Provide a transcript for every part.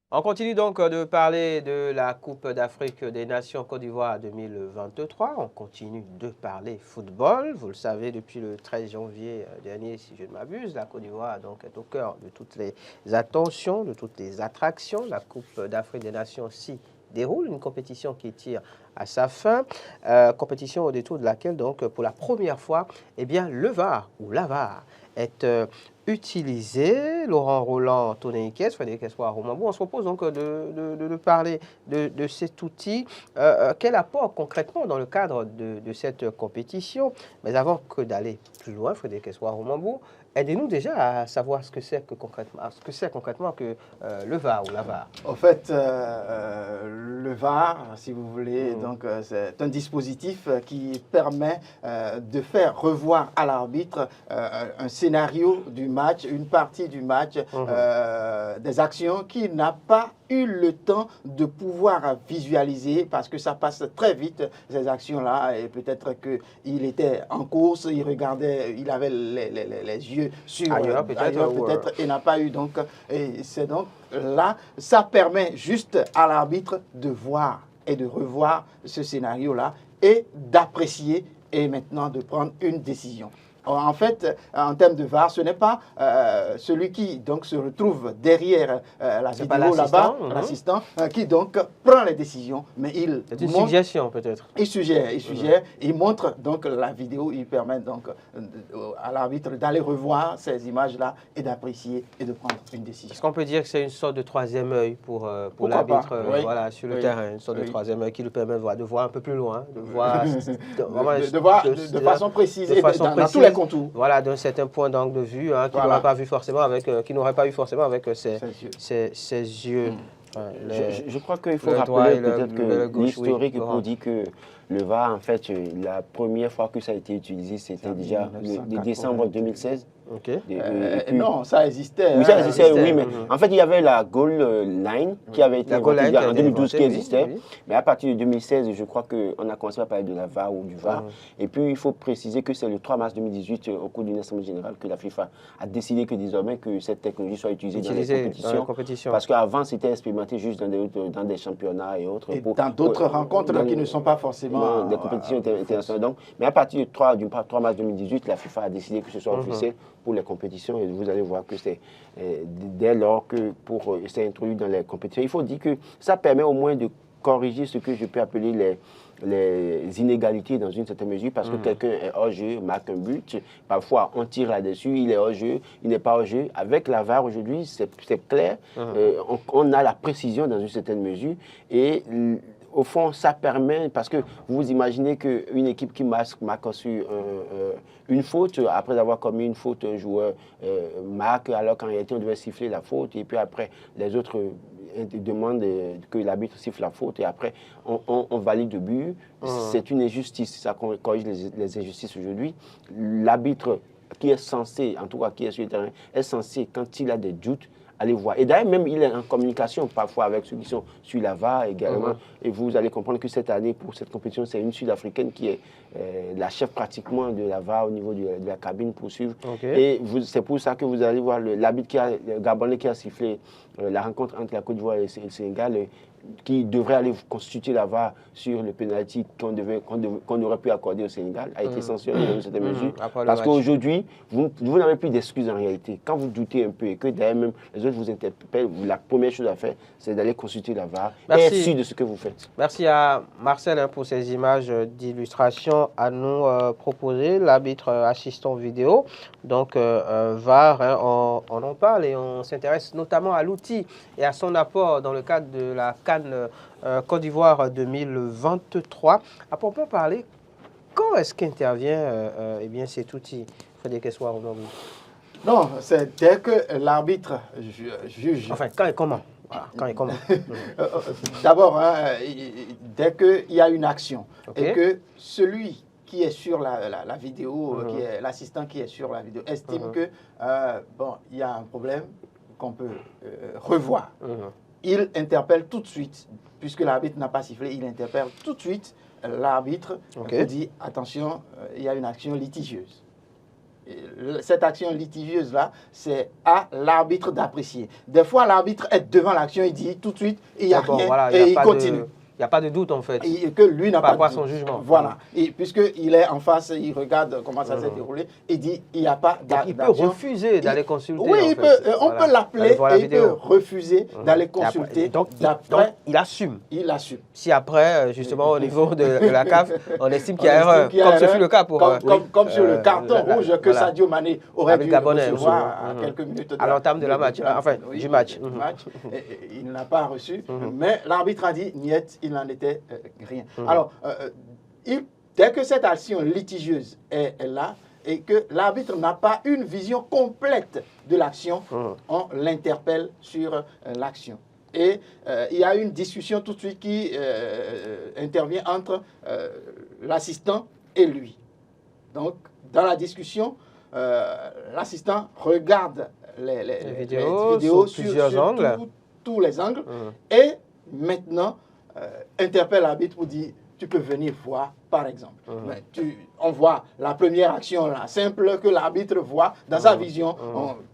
On continue donc de parler de la Coupe d'Afrique des Nations Côte d'Ivoire 2023. On continue de parler football. Vous le savez, depuis le 13 janvier dernier, si je ne m'abuse, la Côte d'Ivoire est au cœur de toutes les attentions, de toutes les attractions. La Coupe d'Afrique des Nations s'y déroule, une compétition qui tire à sa fin, compétition au détour de laquelle, donc, pour la première fois, eh bien, le VAR ou la VAR est utilisé. Laurent Roland, Tony Ikes, Frédéric Espoir, Romambou. On se propose donc de parler de cet outil. Quel apport concrètement dans le cadre de cette compétition? Mais avant que d'aller plus loin, Frédéric Espoir, Romambou, aidez-nous déjà à savoir ce que c'est concrètement que le VAR ou la VAR. En fait, le VAR, si vous voulez, donc c'est un dispositif qui permet de faire revoir à l'arbitre un scénario du match, une partie du match, des actions qu'il n'a pas eu le temps de pouvoir visualiser parce que ça passe très vite, ces actions-là, et peut-être qu'il était en course, il regardait, il avait les yeux sur ailleurs, peut-être, et n'a pas eu. Donc, et c'est donc là, ça permet juste à l'arbitre de voir et de revoir ce scénario-là et d'apprécier et maintenant de prendre une décision. En fait, en termes de VAR, ce n'est pas celui qui donc se retrouve derrière la vidéo là-bas, l'assistant, qui donc prend les décisions, mais il c'est une suggestion peut-être. Il suggère, il montre donc la vidéo, il permet donc à l'arbitre d'aller revoir ces images-là et d'apprécier et de prendre une décision. Est-ce qu'on peut dire que c'est une sorte de troisième œil pour l'arbitre voilà, sur le terrain, une sorte de troisième œil qui lui permet de voir un peu plus loin, de voir de façon précise et dans tous les contours. Voilà, d'un certain point d'angle de vue qu'il n'aurait pas vu forcément avec, ses yeux. Je crois qu'il faut rappeler peut-être que l'historique pour dire que le VAR, en fait, la première fois que ça a été utilisé, c'était déjà le décembre 2016. Okay. Non, ça existait. Oui, ça existait, oui, mais en fait, il y avait la goal line qui avait été inventée en 2012 qui existait. Oui. Mais à partir de 2016, je crois qu'on a commencé à parler de la VAR ou du VAR. Et puis, il faut préciser que c'est le 3 mars 2018, au cours d'une assemblée générale, que la FIFA a décidé que désormais que cette technologie soit utilisée dans les compétitions. Parce qu'avant, c'était expérimenté juste dans des championnats et autres. Et dans d'autres rencontres qui ne sont pas forcément des compétitions internationales. Donc, mais à partir du 3 mars 2018, la FIFA a décidé que ce soit officiel pour les compétitions, et vous allez voir que c'est dès lors que c'est introduit dans les compétitions. Il faut dire que ça permet au moins de corriger ce que je peux appeler les inégalités dans une certaine mesure, parce que quelqu'un est hors-jeu, marque un but, parfois on tire là-dessus, il est hors-jeu, il n'est pas hors-jeu. Avec la VAR aujourd'hui, c'est clair, on a la précision dans une certaine mesure, et au fond, ça permet, parce que vous imaginez qu'une équipe qui marque sur une faute, après avoir commis une faute, un joueur marque, alors qu'en réalité, on devait siffler la faute, et puis après, les autres demandent que l'arbitre siffle la faute, et après, on valide le but. C'est une injustice, ça corrige les injustices aujourd'hui. L'arbitre qui est censé, en tout cas qui est sur le terrain, est censé, quand il a des doutes, aller voir. Et d'ailleurs, même, il est en communication parfois avec ceux qui sont sur la VAR également. Et vous allez comprendre que cette année, pour cette compétition, c'est une Sud-Africaine qui est la chef pratiquement de la VAR au niveau de la cabine pour suivre. Et c'est pour ça que vous allez voir l'arbitre Gabonais qui a sifflé la rencontre entre la Côte d'Ivoire et le Sénégal, qui devrait aller constituer la VAR sur le pénalty qu'on aurait pu accorder au Sénégal, a été sanctionné dans une certaine mesure. Parce qu'aujourd'hui, vous n'avez plus d'excuses en réalité. Quand vous doutez un peu et que d'ailleurs même les autres vous interpellent, la première chose à faire, c'est d'aller consulter la VAR et être sûr de ce que vous faites. Merci à Marcel pour ces images d'illustration à nous proposer, l'arbitre assistant vidéo. Donc VAR, on en parle et on s'intéresse notamment à l'outil et à son apport dans le cadre de la CAN Côte d'Ivoire 2023. À proprement parler, quand est-ce qu'intervient cet outil, Frédéric Espoir? Non, c'est dès que l'arbitre juge. Enfin, quand et comment? Voilà, quand et comment? D'abord, dès qu'il y a une action et que celui qui est sur la vidéo, qui est l'assistant qui est sur la vidéo, estime que il y a un problème qu'on peut revoir. Il interpelle tout de suite, puisque l'arbitre n'a pas sifflé, il interpelle tout de suite l'arbitre pour dire attention, il y a une action litigieuse. cette action litigieuse-là, c'est à l'arbitre d'apprécier. Des fois, l'arbitre est devant l'action, il dit tout de suite, il n'y a rien, voilà, et il continue. Il n'y a pas de doute en fait. Et que lui n'a pas de doute. son jugement. Voilà. Et puisqu'il est en face, il regarde comment ça s'est déroulé, il dit il n'y a pas d'action. Il peut refuser d'aller consulter. Oui, on peut l'appeler et il peut refuser d'aller consulter. Donc, il assume. Il assume. Si après, justement, au niveau de la CAF, on estime qu'il y a erreur, comme ce fut le cas pour... Comme sur le carton rouge que Sadio Mané aurait dû recevoir à quelques minutes à l'entame de la match, enfin, du match. Il n'a pas reçu, mais l'arbitre a dit niet, il n'en était rien. Alors, dès que cette action litigieuse est là et que l'arbitre n'a pas une vision complète de l'action, on l'interpelle sur l'action. Et il y a une discussion tout de suite qui intervient entre l'assistant et lui. Donc, dans la discussion, l'assistant regarde les vidéos sur plusieurs angles. Tous les angles, et maintenant interpelle l'arbitre pour dire tu peux venir voir par exemple. Mais on voit la première action là, simple que l'arbitre voit dans sa vision,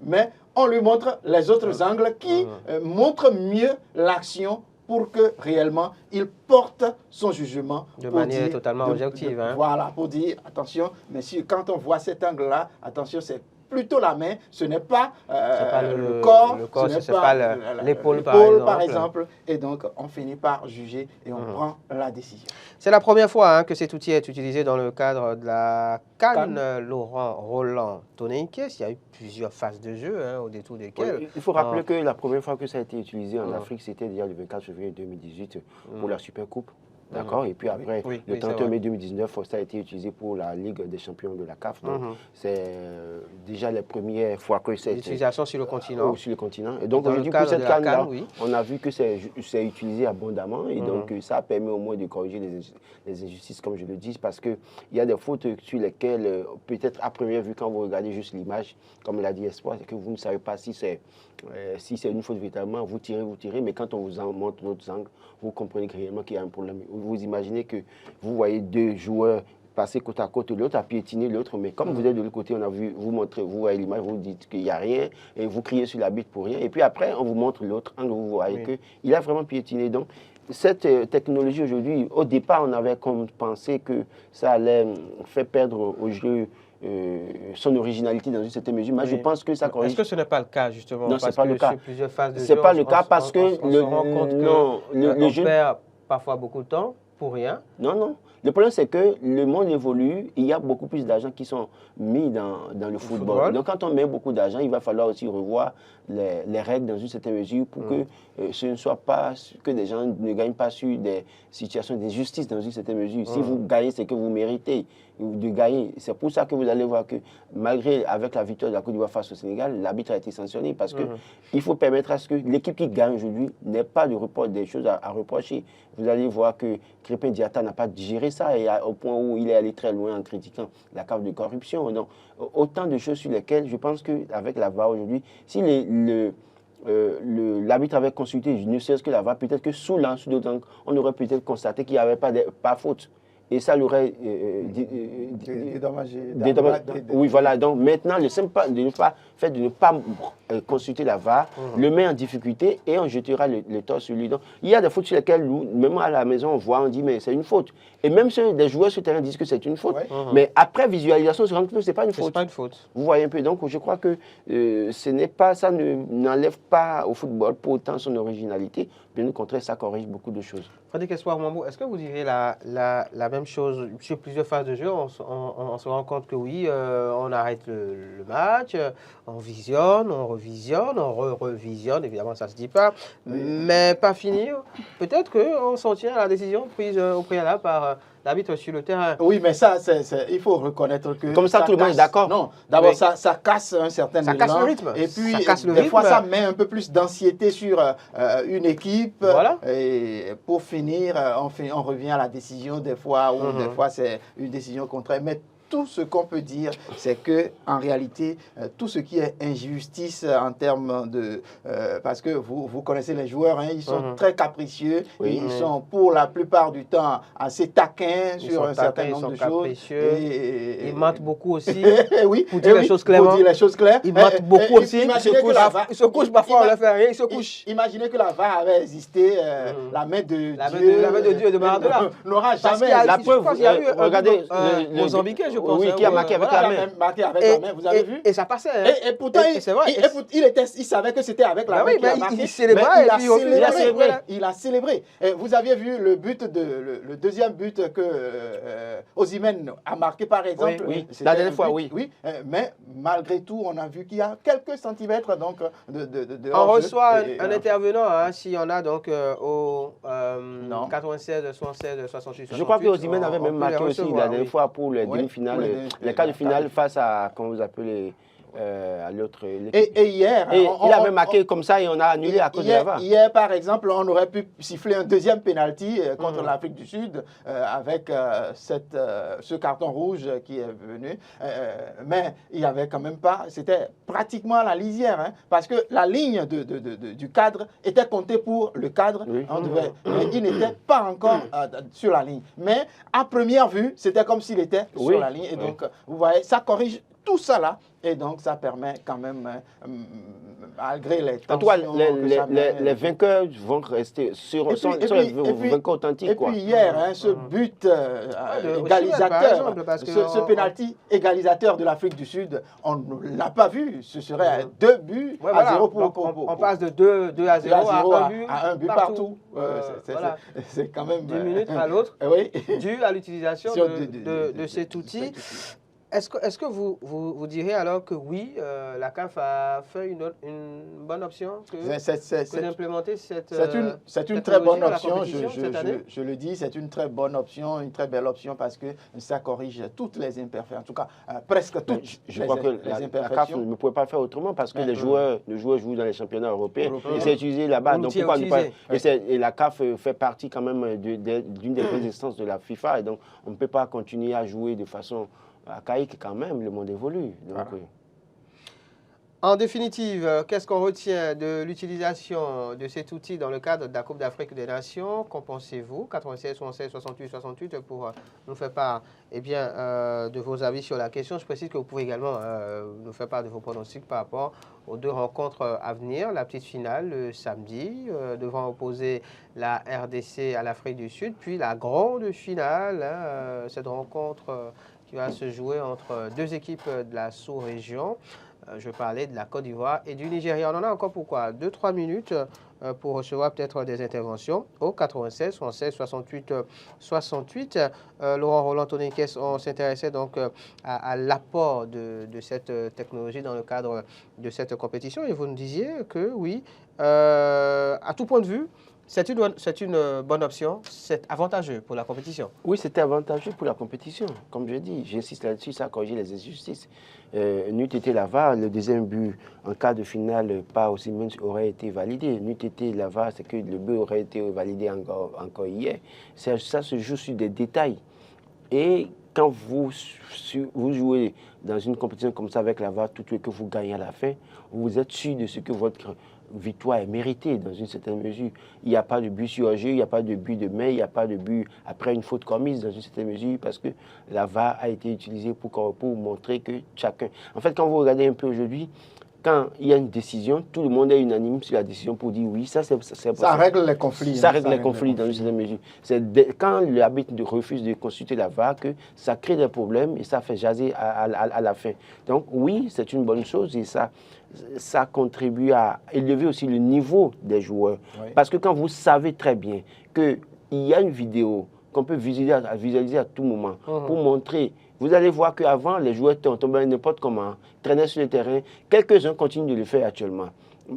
mais on lui montre les autres angles qui montrent mieux l'action pour que réellement il porte son jugement de manière totalement objective. Voilà, pour dire attention, mais si quand on voit cet angle là, attention, c'est plutôt la main, ce n'est pas, le corps, ce n'est pas l'épaule par exemple. Et donc, on finit par juger et on prend la décision. C'est la première fois que cet outil est utilisé dans le cadre de la CAN Laurent Roland Toninquès. Il y a eu plusieurs phases de jeu au détour desquelles... Oui, il faut rappeler que la première fois que ça a été utilisé en Afrique, c'était déjà le 24 février 2018 pour la Super Coupe. D'accord. Et puis après, le 31 mai 2019, ça a été utilisé pour la Ligue des champions de la CAF. Donc, c'est déjà la première fois que c'est... L'utilisation sur le continent. Sur le continent. Et donc, aujourd'hui, pour cette CAN-là, on a vu que c'est utilisé abondamment. Et donc, ça a permis au moins de corriger les injustices, comme je le dis, parce qu'il y a des fautes sur lesquelles, peut-être à première vue, quand vous regardez juste l'image, comme l'a dit Espoir, c'est que vous ne savez pas si c'est une faute véritablement, vous tirez, mais quand on vous en montre d'autres angles, vous comprenez réellement qu'il y a un problème. Vous imaginez que vous voyez deux joueurs passer côte à côte, l'autre a piétiné l'autre, mais comme vous êtes de l'autre côté, on a vu, vous voyez l'image, vous dites qu'il n'y a rien, et vous criez sur l'arbitre pour rien, et puis après, on vous montre l'autre angle, vous voyez qu'il a vraiment piétiné. Donc, cette technologie aujourd'hui, au départ, on avait pensé que ça allait faire perdre au jeu son originalité dans une certaine mesure, mais je pense que ça corrige. Est-ce que ce n'est pas le cas, justement? Non, ce n'est pas le cas. Sur plusieurs phases de jeu, c'est pas le cas parce que on se rend compte le jeu perd parfois beaucoup de temps pour rien. Non. Le problème, c'est que le monde évolue, il y a beaucoup plus d'argent qui sont mis dans le football. Donc, quand on met beaucoup d'argent, il va falloir aussi revoir les règles dans une certaine mesure pour que ce ne soit pas que des gens ne gagnent pas sur des situations d'injustice dans une certaine mesure. Si vous gagnez, c'est que vous méritez de gagner. C'est pour ça que vous allez voir que malgré, avec la victoire de la Côte d'Ivoire face au Sénégal, l'arbitre a été sanctionné parce que il faut permettre à ce que l'équipe qui gagne aujourd'hui n'ait pas de report des choses à reprocher. Vous allez voir que Krépin Diatta n'a pas digéré ça et au point où il est allé très loin en critiquant la cave de corruption. Donc, autant de choses sur lesquelles je pense qu'avec la VAR aujourd'hui, si l'arbitre avait consulté, ne serait-ce que la VAR, peut-être que sous d'autres angles, on aurait peut-être constaté qu'il n'y avait pas faute. Et ça l'aurait dédommagé. Oui, voilà. Donc maintenant, le simple fait de ne pas consulter la VAR le met en difficulté et on jettera le tort sur lui. Donc il y a des fautes sur lesquelles, même à la maison, on voit, on dit, mais c'est une faute. Et même des joueurs sur le terrain disent que c'est une faute. Mais après visualisation, on se rend compte que ce n'est pas une faute. C'est pas une faute. Vous voyez un peu. Donc je crois que ça n'enlève pas au football pour autant son originalité. Bien au contraire, ça corrige beaucoup de choses. Frédéric Espoir Mambo, est-ce que vous diriez la même chose sur plusieurs phases de jeu? On se rend compte que oui, on arrête le match, on visionne, on revisionne, on revisionne, évidemment ça ne se dit pas, mais pas fini. Peut-être qu'on s'en tient à la décision prise au préalable par l'arbitre sur le terrain. Oui, mais ça, il faut reconnaître que... Comme ça, tout le monde est d'accord. Non, d'abord, ça casse un certain élan. Ça casse le rythme. Et puis, des fois, ça met un peu plus d'anxiété sur une équipe. Voilà. Et pour finir, on revient à la décision des fois, ou des fois, c'est une décision contraire. Mais tout ce qu'on peut dire, c'est que en réalité, tout ce qui est injustice en termes de... parce que vous connaissez les joueurs, hein, ils sont très capricieux, et ils sont pour la plupart du temps assez taquins sur un certain nombre de choses. Ils mentent beaucoup aussi, oui, pour dire les choses clairement. Pour dire les choses claires. Ils mentent beaucoup aussi, ils se couchent parfois, on leur fait rien, ils se couchent. Imaginez que la VAR avait existé, la main de Dieu. La main de Dieu de Maradona. N'aura jamais... La preuve, regardez, Mozambicain, je pense. Oui, qui a marqué avec la main. Marqué avec la main, vous avez vu? Et ça passait. Et pourtant, il savait que c'était avec la main qu'il a marqué. Il célébrait, il a célébré. Vous aviez vu le but le deuxième but que Osimhen a marqué, par exemple. Oui, la dernière fois, oui. Mais malgré tout, on a vu qu'il y a quelques centimètres donc, de on reçoit un intervenant, hein, s'il y en a donc au 96, 76, 68, 68. Je crois que Osimhen avait même marqué aussi la dernière fois pour les demi-finales, les quarts de finale face à, comment vous appelez, à l'autre. Et hier, il avait marqué comme ça et on a annulé à cause de la VAR. Hier, par exemple, on aurait pu siffler un deuxième penalty contre l'Afrique du Sud avec ce carton rouge qui est venu. Mais il n'y avait quand même pas, c'était pratiquement à la lisière, hein, parce que la ligne du cadre était comptée pour le cadre. Mais il n'était pas encore sur la ligne. Mais à première vue, c'était comme s'il était sur la ligne. Et donc, vous voyez, ça corrige tout ça là, et donc ça permet quand même, malgré les tensions... En tout cas, les vainqueurs vont rester sur les vainqueurs authentiques. Et puis hier, hein, ce but égalisateur, ce pénalty égalisateur de l'Afrique du Sud, on ne l'a pas vu. Ce serait 2 buts à 0 pour Congo. On passe de 2 à 0 à 1 but partout. C'est quand même... D'une minute à l'autre, dû à l'utilisation de cet outil. Est-ce que vous direz alors que oui, la CAF a fait une bonne option que d'implémenter cette c'est une très bonne option, je le dis, c'est une très bonne option, une très belle option parce que ça corrige toutes les imperfections, en tout cas presque toutes je crois que la CAF ne pouvait pas faire autrement parce que les joueurs jouent dans les championnats européens et c'est utilisé là-bas. Donc pourquoi ne pas... Et la CAF fait partie quand même d'une des grandes instances de la FIFA et donc on ne peut pas continuer à jouer de façon... archaïque quand même, le monde évolue. Donc, En définitive, qu'est-ce qu'on retient de l'utilisation de cet outil dans le cadre de la Coupe d'Afrique des Nations? Qu'en pensez-vous? 96, 76, 68, 68 pour nous faire part de vos avis sur la question. Je précise que vous pouvez également nous faire part de vos pronostics par rapport aux 2 rencontres à venir. La petite finale le samedi devant opposer la RDC à l'Afrique du Sud, puis la grande finale, cette rencontre qui va se jouer entre 2 équipes de la sous-région. Je parlais de la Côte d'Ivoire et du Nigeria. On en a encore pourquoi 2-3 minutes pour recevoir peut-être des interventions au 96, 76, 68, 68. Laurent Roland, Tony Kess, on s'intéressait donc à l'apport de cette technologie dans le cadre de cette compétition et vous nous disiez que oui, à tout point de vue, c'est une bonne option, c'est avantageux pour la compétition. Oui, c'était avantageux pour la compétition. Comme je dis, j'insiste là-dessus, ça a corrigé les injustices. N'eût été la VAR, le deuxième but en cas de finale par Osimhen aurait été validé. N'eût été la VAR, c'est que le but aurait été validé encore hier. Ça se joue sur des détails. Et quand vous jouez dans une compétition comme ça avec la VAR, tout ce que vous gagnez à la fin, vous êtes sûr de ce que votre victoire est méritée dans une certaine mesure. Il n'y a pas de but sur jeu, il n'y a pas de but de main, il n'y a pas de but après une faute commise dans une certaine mesure parce que la VAR a été utilisée pour montrer que chacun... En fait, quand vous regardez un peu aujourd'hui, quand il y a une décision, tout le monde est unanime sur la décision pour dire oui, ça règle les conflits. Ça règle les conflits dans une certaine mesure. C'est quand l'arbitre refuse de consulter la VAR que ça crée des problèmes et ça fait jaser à la fin. Donc oui, c'est une bonne chose et ça contribue à élever aussi le niveau des joueurs. Oui. Parce que quand vous savez très bien qu'il y a une vidéo qu'on peut visualiser à tout moment pour montrer... Vous allez voir qu'avant, les joueurs tombaient n'importe comment, traînaient sur le terrain. Quelques-uns continuent de le faire actuellement.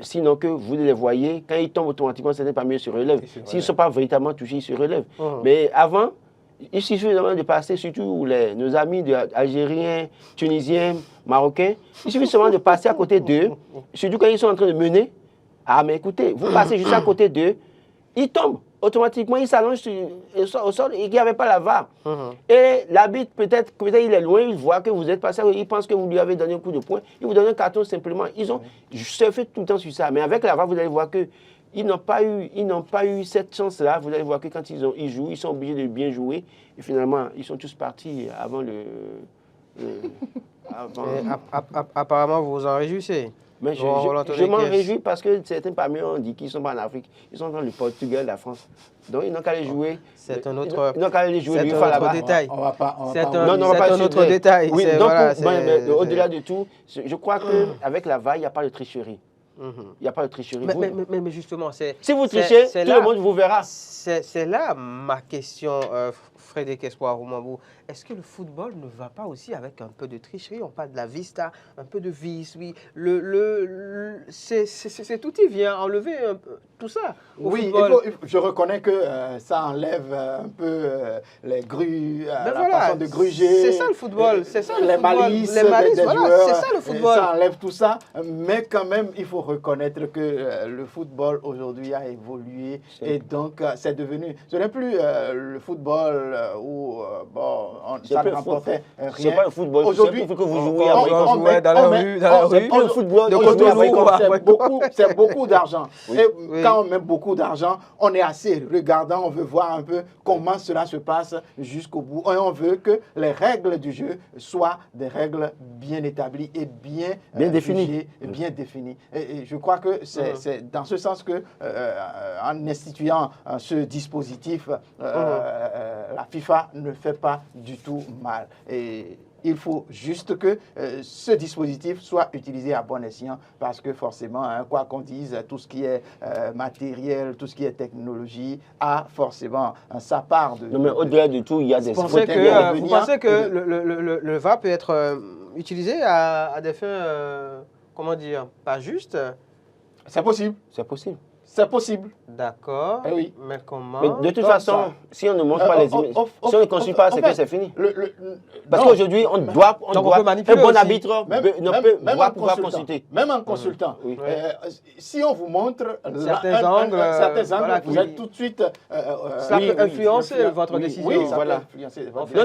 Sinon que vous les voyez, quand ils tombent automatiquement, ce n'est pas mieux se relèvent. S'ils ne sont pas véritablement touchés, ils se relèvent. Mais avant, il suffit de passer, surtout nos amis algériens, tunisiens, marocains, il suffit seulement de passer à côté d'eux, surtout quand ils sont en train de mener. Ah mais écoutez, vous passez juste à côté d'eux, ils tombent. automatiquement, il s'allonge au sol et qu'il n'y avait pas la VAR. Et l'arbitre, peut-être il est loin, il voit que vous êtes passé, il pense que vous lui avez donné un coup de poing, il vous donne un carton simplement. Ils ont surfé tout le temps sur ça. Mais avec la VAR, vous allez voir que ils n'ont pas eu cette chance-là. Vous allez voir que quand ils jouent, ils sont obligés de bien jouer. Et finalement, ils sont tous partis avant Apparemment, vous vous en réjouissez. Mais je m'en réjouis parce que certains parmi eux ont dit qu'ils ne sont pas en Afrique. Ils sont dans le Portugal, la France. Donc, ils n'ont qu'à aller jouer. C'est un autre, ils n'ont qu'à aller jouer une fois là-bas. détail. C'est un autre détail. Oui, donc, voilà, au-delà de tout, je crois qu'avec la VAR, il n'y a pas de tricherie. Il n'y a pas de tricherie. Mais justement, si vous trichez, tout le monde vous verra. C'est là ma question, Frédéric Espoir Roumambou. Est-ce que le football ne va pas aussi avec un peu de tricherie? On parle de la vista, un peu de vice, oui. Cet outil vient enlever un peu tout ça au football. Je reconnais que ça enlève un peu les grues, façon de gruger. C'est ça le football, c'est ça les malices des voilà, joueurs. C'est ça le football. Ça enlève tout ça, mais quand même, il faut reconnaître que le football aujourd'hui a évolué et donc c'est devenu, ce n'est plus le football où ça ne rapportait rien. C'est pas le football. Aujourd'hui, que vous jouez on jouait dans la rue. C'est plus le football. C'est beaucoup d'argent. Et quand on met beaucoup d'argent, on est assez regardant, on veut voir un peu comment cela se passe jusqu'au bout. Et on veut que les règles du jeu soient des règles bien établies et bien définies. Bien définies. Et je crois que c'est dans ce sens que, en instituant ce dispositif, la FIFA ne fait pas du tout mal. Et il faut juste que ce dispositif soit utilisé à bon escient parce que forcément, quoi qu'on dise, tout ce qui est matériel, tout ce qui est technologie a forcément sa part de... Non, mais au-delà de tout, il y a des... Vous pensez que le VAR peut être utilisé à des fins, comment dire, pas justes? C'est possible. C'est possible. C'est possible. D'accord. Eh oui. Mais comment? Mais de toute façon, si on ne montre pas les images, si on ne consulte pas, c'est que c'est fini. Parce qu'aujourd'hui, on doit un bon arbitre ne doit pouvoir consulter. Même en consultant. Si on vous montre certains angles, vous êtes tout de suite... ça peut influencer votre décision. Oui, voilà.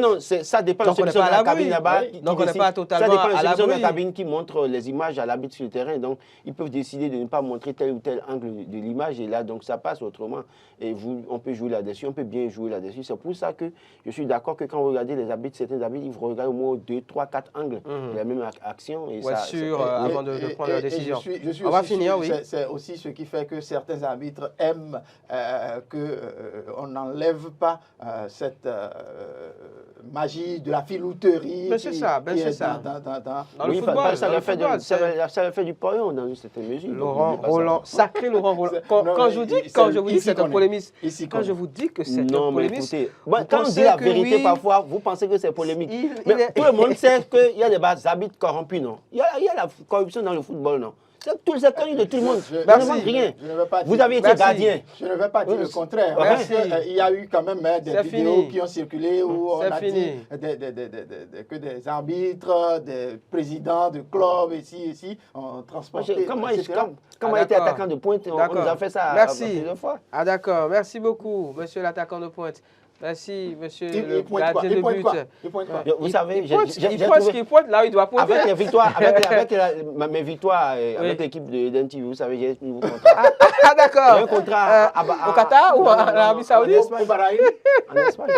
Non, ça dépend de celui qui est dans la cabine là-bas. Donc, on n'est pas totalement à l'abri. Ça dépend de celui qui est dans la cabine qui montre les images à l'arbitre sur le terrain. Donc, ils peuvent décider de ne pas montrer tel ou tel angle de l'image. Et là, donc, ça passe autrement. Et on peut jouer là-dessus, on peut bien jouer là-dessus. C'est pour ça que je suis d'accord que quand vous regardez les arbitres, certains arbitres, ils regardent au moins 2, 3, 4 angles de la même action. Et ça, sûr, avant de prendre la décision. On va finir, oui. C'est aussi ce qui fait que certains arbitres aiment qu'on n'enlève pas cette magie de la filouterie. Mais c'est ça, c'est ça. Dans le football, ça leur fait du pognon dans une certaine mesure. Laurent Roland, sacré Laurent Roland. Quand je vous dis que c'est un polémiste, quand je vous dis que c'est un polémiste, quand on dit la vérité parfois, vous pensez que c'est polémique. Mais tout le monde sait qu'il y a des arbitres corrompus, non? Il y a la corruption dans le football, non? Tout le connu de tout le monde. Rien. Vous avez été gardien. Je ne vais pas dire le contraire. Il y a eu quand même des vidéos qui ont circulé où on a dit que des arbitres, des présidents de clubs, ici, ont transporté. Quand on a été attaquant de pointe, on nous a fait ça plusieurs fois. Ah d'accord, merci beaucoup, monsieur l'attaquant de pointe. Merci, monsieur le gardien de but. Vous savez, il pointe là où il doit pointer. Avec mes victoires avec l'équipe de Eden TV, vous savez, j'ai un nouveau contrat. Ah d'accord. J'ai un contrat au Qatar ou en Arabie Saoudite? En Espagne.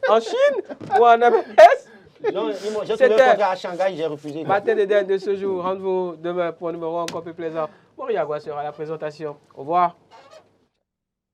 En Chine ou en MLS? Non, j'ai trouvé un contrat à Shanghai, j'ai refusé. Matin de ce jour, rendez-vous demain pour un numéro encore plus plaisant. Maria Gua sera à la présentation. Au revoir.